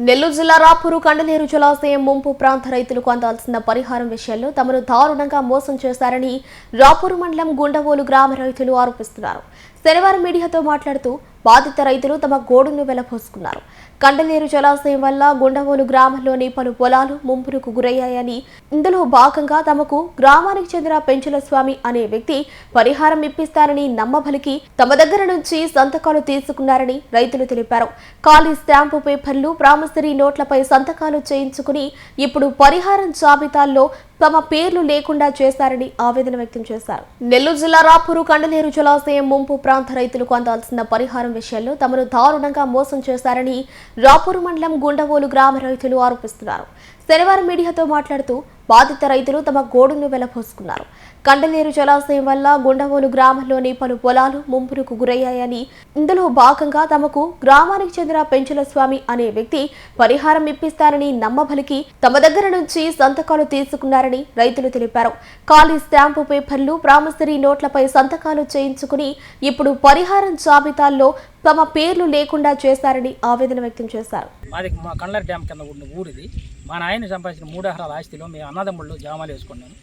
నెల్లూరు జిల్లా రాపూరు కండలేరు జలాశయం ముంపు ప్రాంత రైతులకు అందాల్సిన పరిహారం విషయంలో తమను దారుణంగా మోసం చేశారని రాపూరు మండలం గుండవోలు గ్రామ రైతులు ఆరోపిస్తున్నారు. శనివారం మీడియాతో మాట్లాడుతూ బాధిత రైతులు తమ గోడును వెళ్లబోసుకున్నారు. కండలేరు జలాశయం వల్ల గుండవోలు గ్రామంలోని పలు పొలాలు ముంపునకు గురయ్యాయని, ఇందులో భాగంగా తమకు గ్రామానికి చెందిన పెంచుల స్వామి అనే వ్యక్తి పరిహారం ఇప్పిస్తారని నమ్మబలికి తమ దగ్గర నుంచి సంతకాలు తీసుకున్నారని రైతులు తెలిపారు. ఖాళీ స్టాంపు పేపర్లు, ప్రామిసరీ నోట్లపై సంతకాలు చేయించుకుని ఇప్పుడు పరిహారం జాబితాల్లో తమ పేర్లు లేకుండా చేశారని ఆవేదన వ్యక్తం చేశారు. నెల్లూరు జిల్లా రాపూరు కండలేరు జలాశయం ముంపు ప్రాంత రైతులకు అందాల్సిన పరిహారం విషయంలో తమను దారుణంగా మోసం చేశారని రాపూరు మండలం గుండవోలు గ్రామ రైతులు ఆరోపిస్తున్నారు. శనివారం మీడియాతో మాట్లాడుతూ బాధిత రైతులు తమ గోడును వెళ్లబోసుకున్నారు. కండలేరు జలాశయం వల్ల గుండవోలు గ్రామంలోని పలు పొలాలు ముంపునకు గురయ్యాయని, ఇందులో భాగంగా తమకు గ్రామానికి చెందిన పెంచుల స్వామి అనే వ్యక్తి పరిహారం ఇప్పిస్తారని నమ్మబలికి తమ దగ్గర నుంచి సంతకాలు తీసుకున్నారని రైతులు తెలిపారు. ఖాళీ స్టాంపు పేపర్లు, ప్రామిసరీ నోట్లపై సంతకాలు చేయించుకుని ఇప్పుడు పరిహారం జాబితాల్లో తమ పేర్లు లేకుండా చేశారని ఆవేదన వ్యక్తం చేశారు. మాది మా కండలేరు డ్యామ్ కింద ఉన్న ఊరిది. మా నాయన సంపాదించిన 3 ఎకరాల ఆస్తిలో మేము అన్నదమ్ముళ్ళు జామాలు వేసుకున్నాను.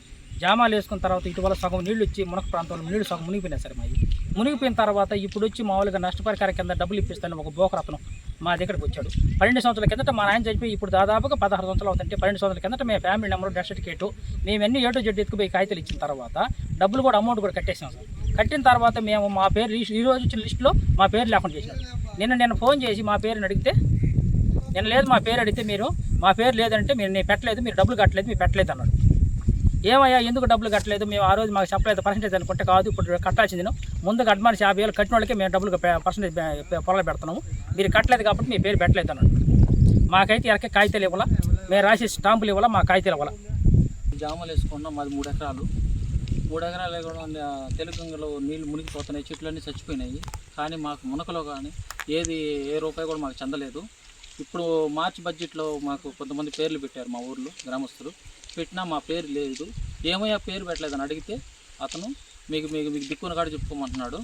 జామాలు వేసుకున్న తర్వాత ఇటీవల సగం నీళ్ళు వచ్చి మునక ప్రాంతంలో నీళ్లు సగం మునిగిపోయినాయి సార్. మాది మునిగిపోయిన తర్వాత ఇప్పుడు వచ్చి మామూలుగా నష్టపరిహారం కింద డబ్బులు ఇప్పిస్తాను ఒక బోకరత్నం మా దగ్గరకు వచ్చాడు. 12 సంవత్సరాల కిందట మా నాయన చనిపోయి ఇప్పుడు దాదాపుగా 16 సంవత్సరాలు అవుతుంటే 12 సంవత్సరాల కిందట మేము ఫ్యామిలీ నెంబర్, డెత్ సర్టిఫికేట్ మేమన్నీ ఏటో జడ్డు ఎత్తుకుపోయి కాగితాలు ఇచ్చిన తర్వాత డబ్బులు కూడా అమౌంట్ కూడా కట్టేసాం సార్. కట్టిన తర్వాత మేము మా పేరు ఈ రోజు వచ్చిన లిస్టులో మా పేరు లేకుండా చేసినాం. నేను ఫోన్ చేసి మా పేరుని అడిగితే, నేను లేదు మా పేరు అడిగితే మీరు మా పేరు లేదంటే నేను పెట్టలేదు, మీరు డబ్బులు కట్టలేదు, మీరు పెట్టలేదు అన్నాడు. ఏమయ్యా ఎందుకు డబ్బులు కట్టలేదు, మేము ఆ రోజు మాకు చెప్పలేదు పర్సెంటేజ్ అనుకుంటే, కాదు ఇప్పుడు కట్టాల్సింది ముందుగా అడ్వాన్స్ 50,000 కట్టిన వాళ్ళకి మేము డబ్బులు పర్సెంటేజ్ పొలాలు పెడుతున్నాము, మీరు కట్టలేదు కాబట్టి మీ పేరు పెట్టలేదు అన్నాడు. మాకైతే ఎరకే కాగితాలు ఇవ్వాలా, మేము రాసి స్టాంపులు ఇవ్వాలా, మా కాగితాలు ఇవ్వాలా. జామలు వేసుకున్నాం. మాది 3 ఎకరాలు. 3 ఎకరాలు కూడా తెలుగులో నీళ్ళు మునిగిపోతున్నాయి, చెట్లన్నీ చచ్చిపోయినాయి. కానీ మాకు మునకలో కానీ ఏ రూపాయి కూడా మాకు చెందలేదు. ఇప్పుడు మార్చి బడ్జెట్లో మాకు కొంతమంది పేర్లు పెట్టారు మా ఊర్లో గ్రామస్తులు. పెట్టినా మా పేరు లేదు. ఏమయ్యా పేరు పెట్టలేదని అడిగితే అతను మీకు దిక్కున కాడ చెప్పుకోమంటున్నాడు.